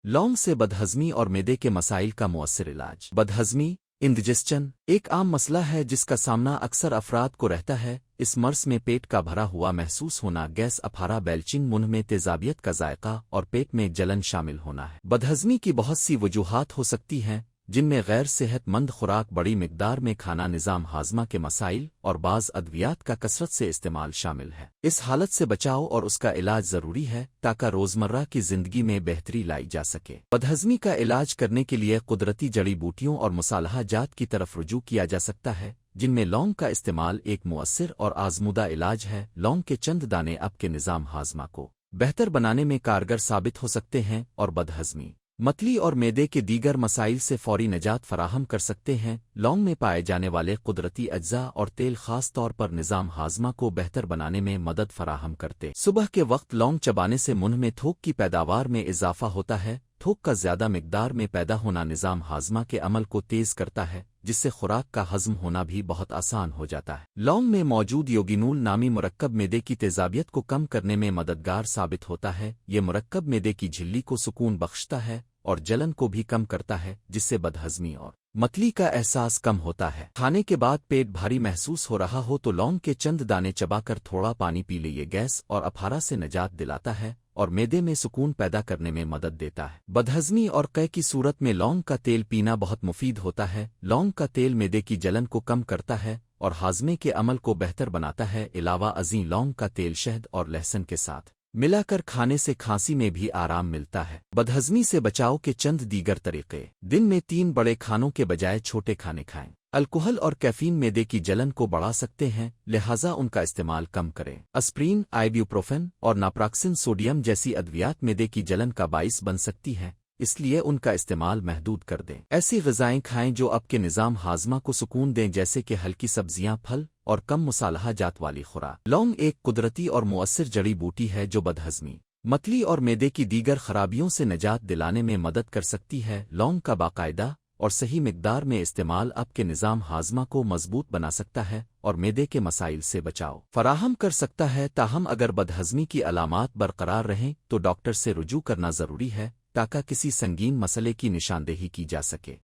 लौंग से बदहजमी और मैदे के मसाइल का मुअस्सिर इलाज। बदहजमी इंडिजेस्शन एक आम मसला है जिसका सामना अक्सर अफराद को रहता है। इस मर्ज में पेट का भरा हुआ महसूस होना, गैस, अफारा, बेल्चिंग, मुंह में तेजाबियत का जायका और पेट में जलन शामिल होना है। बदहजमी की बहुत सी वजूहात हो सकती हैं, जिनमें गैर सेहतमंद खुराक, बड़ी मिकदार में खाना, निज़ाम हाज़मा के मसाइल और बाज़ अद्वियात का कसरत से इस्तेमाल शामिल है। इस हालत से बचाव और उसका इलाज ज़रूरी है ताकि रोज़मर्रा की ज़िंदगी में बेहतरी लाई जा सके। बदहज़मी का इलाज करने के लिए कुदरती जड़ी बूटियों और मुसालहा जात की तरफ रुजू किया जा सकता है, जिनमें लौंग का इस्तेमाल एक मुअस्सिर और आज़मूदा इलाज है। लौंग के चंद दाने आपके निज़ाम हाज़मा को बेहतर बनाने में कारगर साबित हो सकते हैं और बदहज़मी, मतली और मैदे के दीगर मसाइल से फौरी निजात फराहम कर सकते हैं। लौंग में पाए जाने वाले कुदरती अज्जा और तेल खास तौर पर निज़ाम हाज़मा को बेहतर बनाने में मदद फराहम करते। सुबह के वक्त लौंग चबाने से मुंह में थूक की पैदावार में इजाफा होता है। थूक का ज़्यादा मिकदार में पैदा होना निज़ाम हाज़मा के अमल को तेज़ करता है, जिससे खुराक का हज़म होना भी बहुत आसान हो जाता है। लौंग में मौजूद योगिनूल नामी मुरक्कब मैदे की तेजाबियत को कम करने में मददगार साबित होता है। ये मुरक्कब मैदे की झिल्ली को सुकून बख्शता है और जलन को भी कम करता है, जिससे बदहज़मी और मतली का एहसास कम होता है। खाने के बाद पेट भारी महसूस हो रहा हो तो लौंग के चंद दाने चबाकर थोड़ा पानी पी ले। ये गैस और अफारा से निजात दिलाता है और मैदे में सुकून पैदा करने में मदद देता है। बदहज़मी और कै की सूरत में लौंग का तेल पीना बहुत मुफीद होता है। लौंग का तेल मैदे की जलन को कम करता है और हाज़मे के अमल को बेहतर बनाता है। अलावा अज़ीं लौंग का तेल शहद और लहसुन के साथ मिलाकर खाने से खांसी में भी आराम मिलता है। बदहज़मी से बचाव के चंद दीगर तरीके। दिन में 3 बड़े खानों के बजाय छोटे खाने खाएं। अल्कोहल और कैफीन मैदे की जलन को बढ़ा सकते हैं, लिहाजा उनका इस्तेमाल कम करें। एस्प्रिन, आइब्यूप्रोफेन और नाप्रोक्सिन सोडियम जैसी अद्वियात मैदे की जलन का बाइस बन सकती हैं, इसलिए उनका इस्तेमाल महदूद कर दें। ऐसी ग़िज़ाएं खाएं जो आपके निज़ाम हाज़मा को सुकून दें, जैसे कि हल्की सब्जियां, फल और कम मुसालहा जात वाली खुराक। लौंग एक कुदरती और मुअस्सिर जड़ी बूटी है जो बदहज़मी, मतली और मैदे की दीगर खराबियों से निजात दिलाने में मदद कर सकती है। लौंग का बाकायदा और सही मिकदार में इस्तेमाल आपके निज़ाम हाज़मा को मजबूत बना सकता है और मैदे के मसाइल से बचाव फराहम कर सकता है। ताहम अगर बदहज़मी की अलामात बरकरार रहें तो डॉक्टर से रुजू करना ज़रूरी है ताकि किसी संगीन मसले की निशानदेही की जा सके।